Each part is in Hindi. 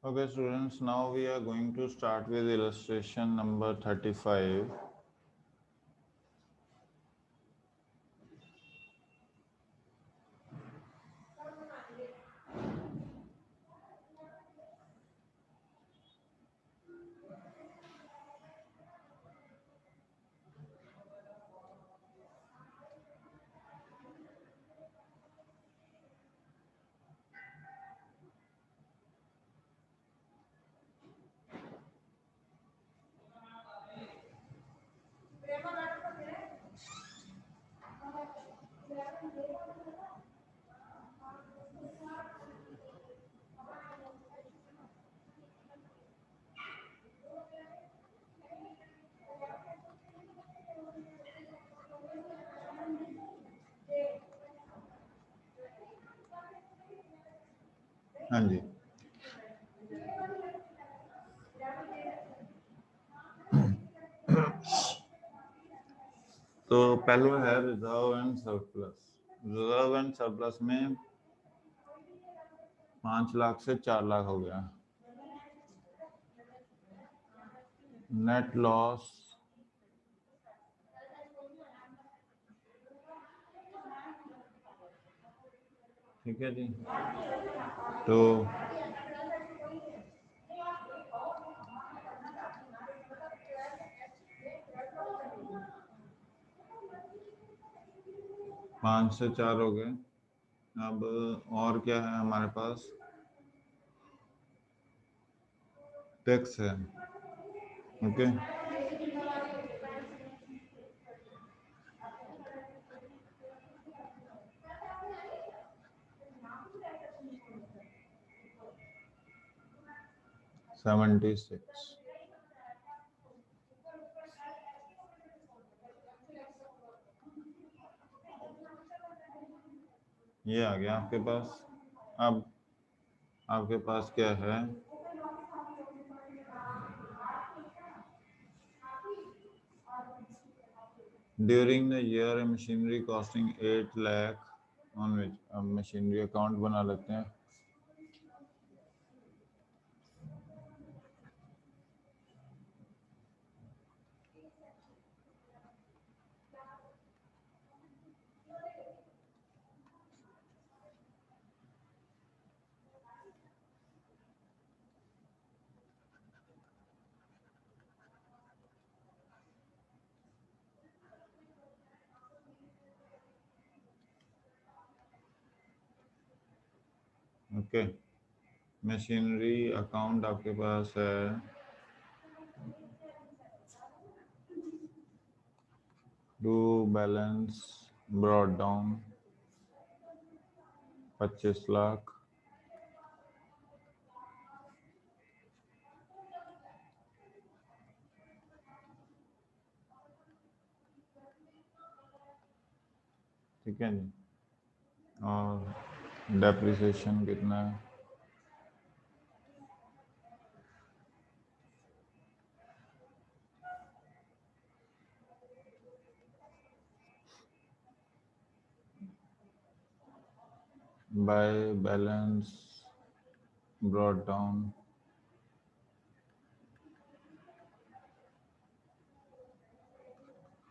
Okay, students, now we are going to start with illustration number 35. हाँ जी, तो पहला है reserve and surplus. Reserve and surplus में 5 लाख से 4 लाख हो गया। नेट लॉस ठीक है जी। तो 5 से 4 हो गए। अब और क्या है हमारे पास? टैक्स है। ओके, 76। ये आ गया आपके पास। अब आपके पास क्या है? During the year A machinery costing 8 lakh on which. अब मशीनरी अकाउंट बना लेते हैं। ओके, मशीनरी अकाउंट आपके पास है to balance brought down 25 lakh. ठीक है जी। और डेप्रिसिएशन कितना है? By balance brought down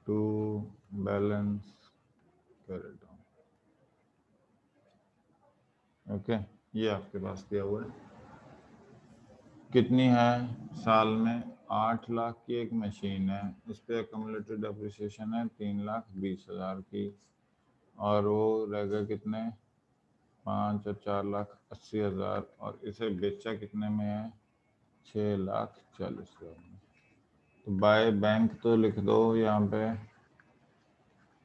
to balance carry down. Okay, ये आपके पास दिया हुआ है। कितनी है? साल में 8 लाख की एक मशीन है, उस पर अक्यूमुलेटेड डेप्रिसिएशन है 3,20,000 की। और वो रहेगा कितने? 5 और 4,80,000। और इसे बेचा कितने में है? 6,40,000 में। तो बाय बैंक तो लिख दो यहाँ पे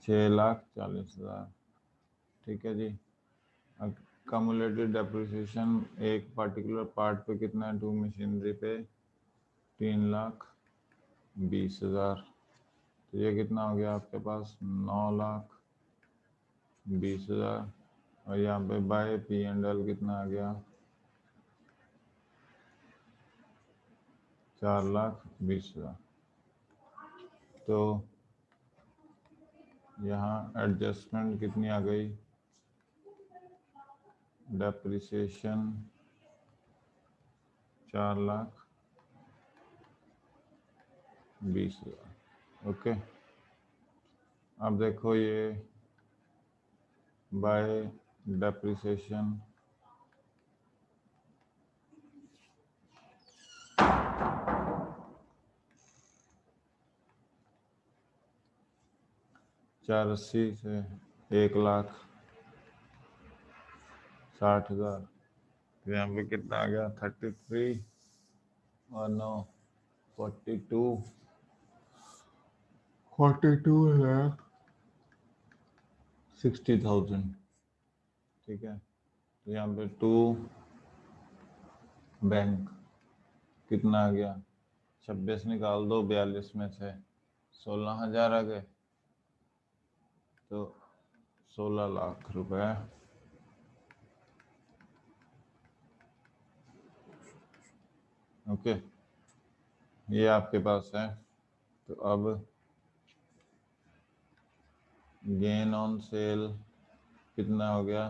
6,40,000। ठीक है जी। कम्युलेटेड डेप्रिसिएशन एक पर्टिकुलर पार्ट पे कितना है? टू मशीनरी पे 3,20,000। तो ये कितना हो गया आपके पास? 9,20,000। और यहाँ पे बाय पी एंड एल कितना आ गया? 4,20,000। तो यहाँ एडजस्टमेंट कितनी आ गई? डेप्रिसिएशन 4,20,000। ओके, अब देखो ये बाय डेप्रिसिएशन $480 से 1,60,000, तो यहाँ पे कितना आ गया 33 और 9 42,60,000। ठीक है, तो यहाँ पे 2 बैंक कितना आ गया 26 निकाल दो 42 में से 16,000 आ गए, तो 16 लाख रुपए। ओके, ये आपके पास है। तो अब गेन ऑन सेल कितना हो गया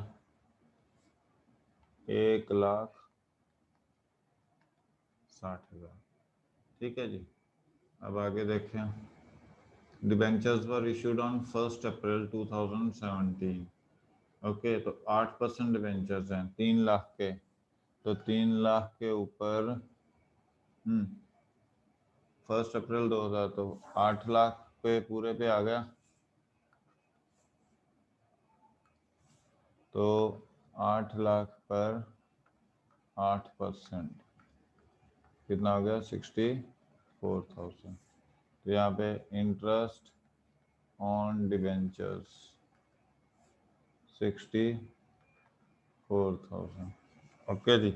1,60,000। ठीक है जी, अब आगे देखें। Debentures were issued on 1 April 2017। Okay, तो 8% डिबेंचर्स हैं 3 लाख के, तो 3 लाख के ऊपर 1 अप्रैल 2000, तो 8 लाख पे पूरे पे आ गया, तो 8 लाख पर 8% कितना हो गया 64,000। तो यहाँ पे इंटरेस्ट ऑन डिबेंचर्स 64,000। ओके जी,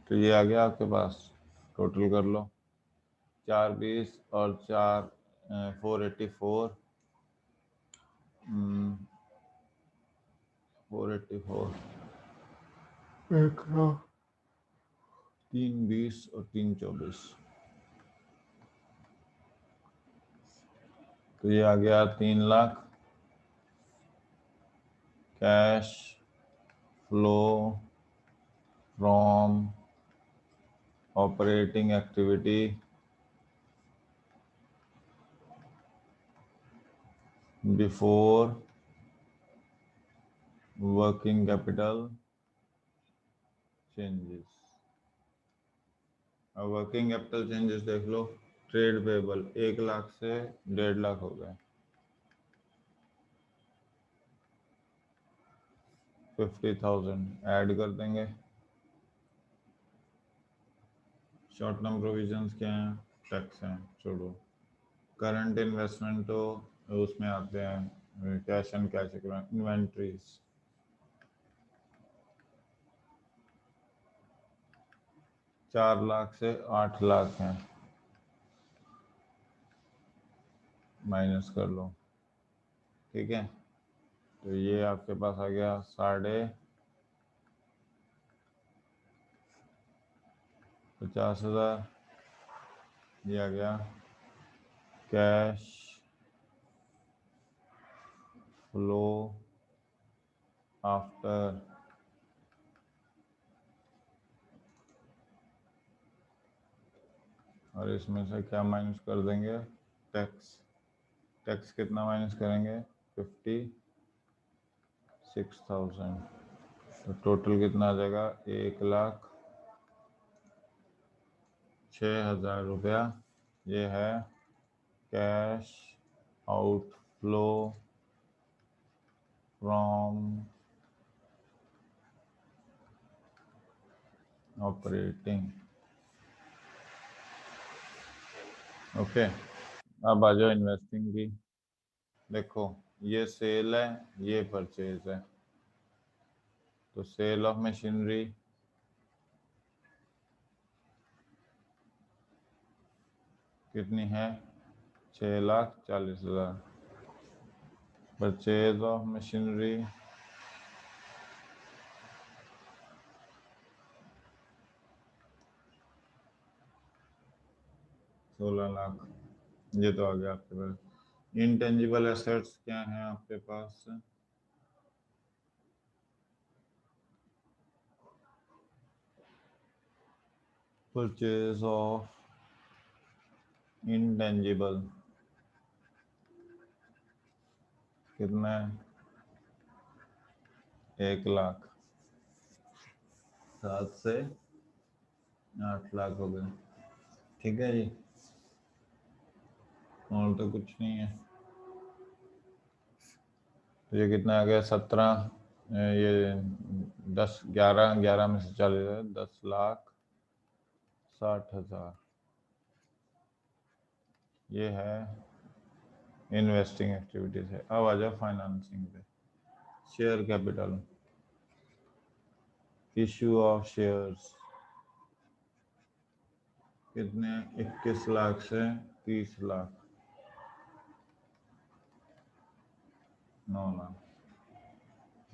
तो ये आ गया आपके पास, टोटल कर लो 420 और 484 484 320 और 324, तो ये आ गया 3 lakh cash flow from operating activity before working capital changes. अब वर्किंग कैपिटल चेंजेस देख लो, ट्रेड पेबल 1 लाख से 1.5 लाख हो गए, 50,000 ऐड कर देंगे। शॉर्ट टर्म प्रोविजंस क्या हैं, टैक्स हैं, छोड़ो। करंट इन्वेस्टमेंट तो उसमें आते हैं कैश एंड कैश इन्वेंट्रीज, चार लाख से 8 लाख हैं, माइनस कर लो। ठीक है, तो ये आपके पास आ गया 50,000। ये आ गया कैश फ्लो आफ्टर और इसमें से क्या माइनस कर देंगे, टैक्स। टैक्स कितना माइनस करेंगे 56,000, तो टोटल कितना आ जाएगा 1,06,000 रुपया। ये है cash outflow from operating. Okay, अब आ जाओ इन्वेस्टिंग की। देखो ये सेल है, ये परचेज है, तो सेल ऑफ मशीनरी कितनी है 6,40,000। Purchase of machinery 16 lakh. ये तो आ गया आपके पास। इनटेंजिबल एसेट्स क्या है आपके पास, परचेज ऑफ इंटेंजिबल कितना है? 1 लाख। 7 से 8 लाख हो गए। ठीक है जी, और तो कुछ नहीं है। तो ये कितना आ गया? 17, ये 10, 11, 11 में से 40 है, 10,60,000। ये है इन्वेस्टिंग एक्टिविटीज है। अब आ जाओ फाइनेंसिंग पे। Share capital, issue of shares कितने? 21 लाख से 30 लाख, 9 लाख।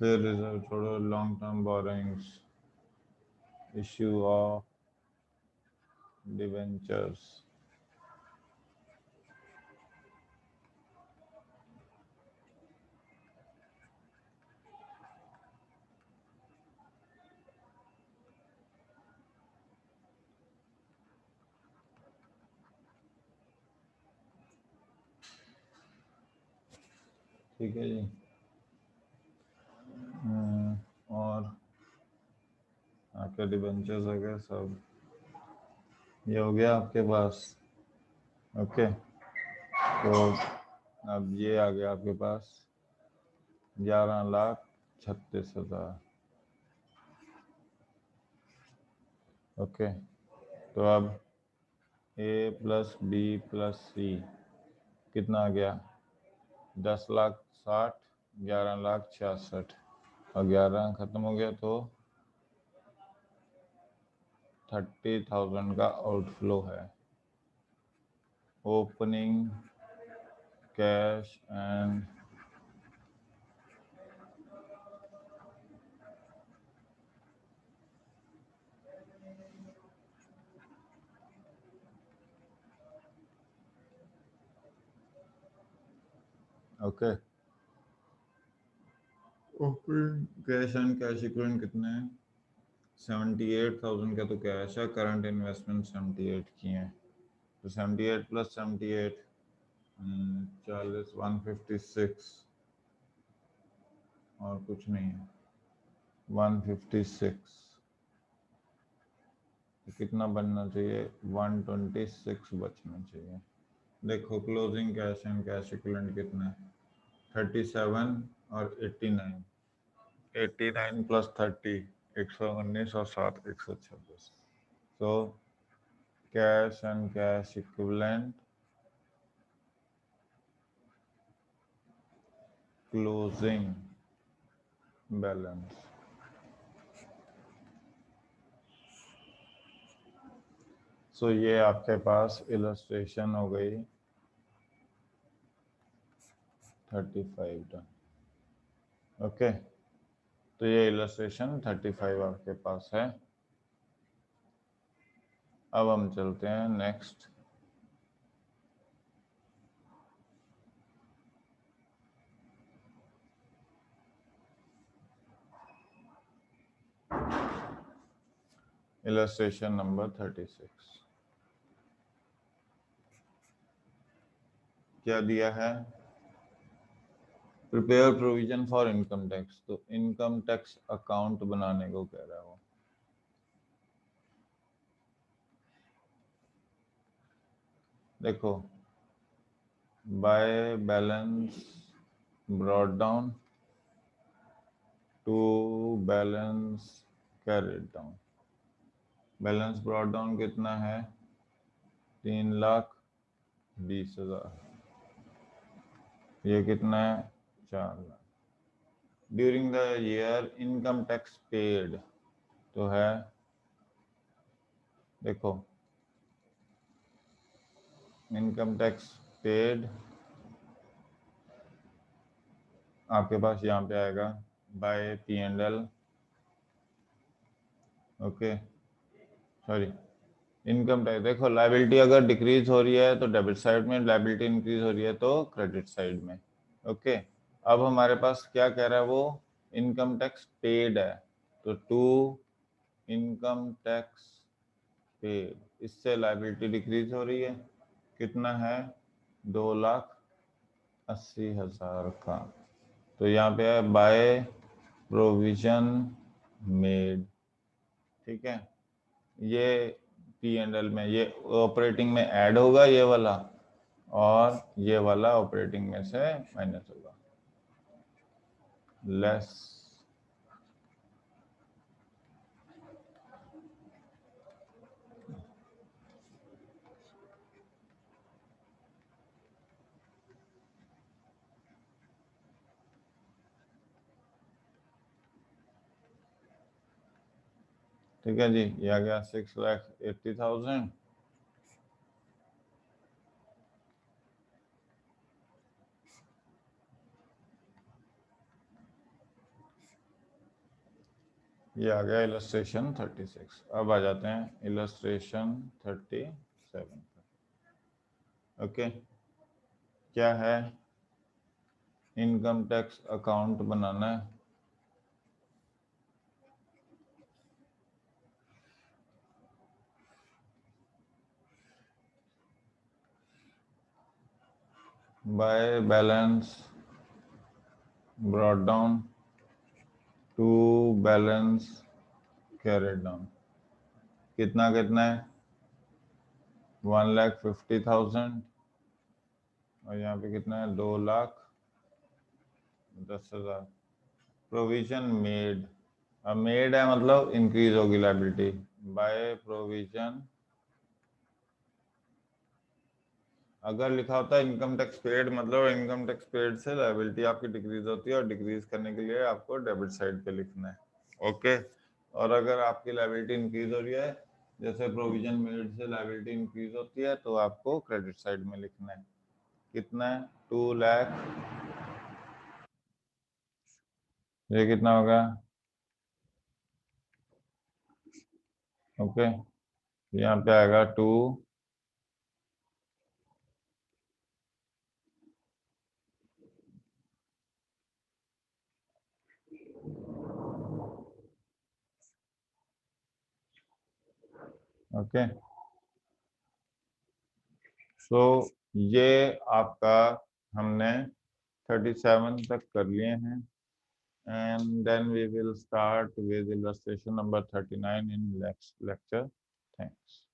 फिर रिजर्व छोड़ो, long term borrowings, issue of debentures, ठीक है जी। और आपके डिवेंचर्स हो गए सब, ये हो गया आपके पास। ओके, तो अब ये आ गया आपके पास 11,36,000। ओके, तो अब ए प्लस बी प्लस सी कितना आ गया? 10,60,000, 11,66,000 और 11 खत्म हो गया तो 30,000 का आउटफ्लो है। Opening cash and okay, opening cash and cash equivalent कितने हैं? 78,000 का तो कैश है, करंट इन्वेस्टमेंट 78 की है, तो 78 प्लस 78 40, 156 और कुछ नहीं है, 156। तो कितना बनना चाहिए? 126 बचना चाहिए। देखो closing cash and cash equivalent कितना है? 37 और 89, 89 प्लस 30 119 और 7 126। तो cash and cash equivalent closing balance, so ये आपके पास इलस्ट्रेशन हो गई 35 टन। ओके, तो ये इलस्ट्रेशन 35 आपके पास है। अब हम चलते हैं नेक्स्ट। इलस्ट्रेशन नंबर 36 क्या दिया है? Prepare provision for income tax, तो इनकम टैक्स अकाउंट बनाने को कह रहा है वो। देखो, by balance brought down to balance carried down. Balance brought down कितना है? 3,20,000। ये कितना है? 4 lakh. During the year income tax paid तो है, देखो इनकम टैक्स पेड आपके पास यहाँ पे आएगा by P&L। Okay, sorry, income tax. देखो लायबिलिटी अगर डिक्रीज हो रही है तो डेबिट साइड में, लायबिलिटी इंक्रीज हो रही है तो क्रेडिट साइड में। ओके, अब हमारे पास क्या कह रहा है वो? इनकम टैक्स पेड है, तो टू इनकम टैक्स पेड, इससे लायबिलिटी डिक्रीज हो रही है। कितना है? 2,80,000 का। तो यहाँ पे है बाय प्रोविजन मेड, ठीक है। ये P&L में, ये ऑपरेटिंग में ऐड होगा ये वाला, और ये वाला ऑपरेटिंग में से माइनस होगा, लेस। ठीक है जी, ये आ गया 6,80,000। ये आ गया इलस्ट्रेशन 36। अब आ जाते हैं इलस्ट्रेशन 37 पर। ओके, क्या है? इनकम टैक्स अकाउंट बनाना है। By balance brought down to balance carried down. कितना कितना है? 1,50,000, और यहाँ पे कितना है? 2,10,000। प्रोविजन मेड, अब मेड है मतलब इंक्रीज होगी लायबिलिटी। बाय प्रोविजन, अगर लिखा होता है इनकम टैक्स पेड, मतलब इनकम टैक्स पेड से लायबिलिटी आपकी डिक्रीज होती है, और डिक्रीज करने के लिए आपको डेबिट साइड पे लिखना है। ओके, और अगर आपकी लायबिलिटी इंक्रीज हो रही है, जैसे प्रोविजन मेड से लायबिलिटी इंक्रीज होती है, तो आपको क्रेडिट साइड में लिखना है। कितना है? 2 लाख। ये कितना होगा? ओके, यहाँ पे आएगा 2। ओके, सो ये आपका हमने 37 तक कर लिए हैं, and then we will start with illustration number 39 in next lecture. Thanks.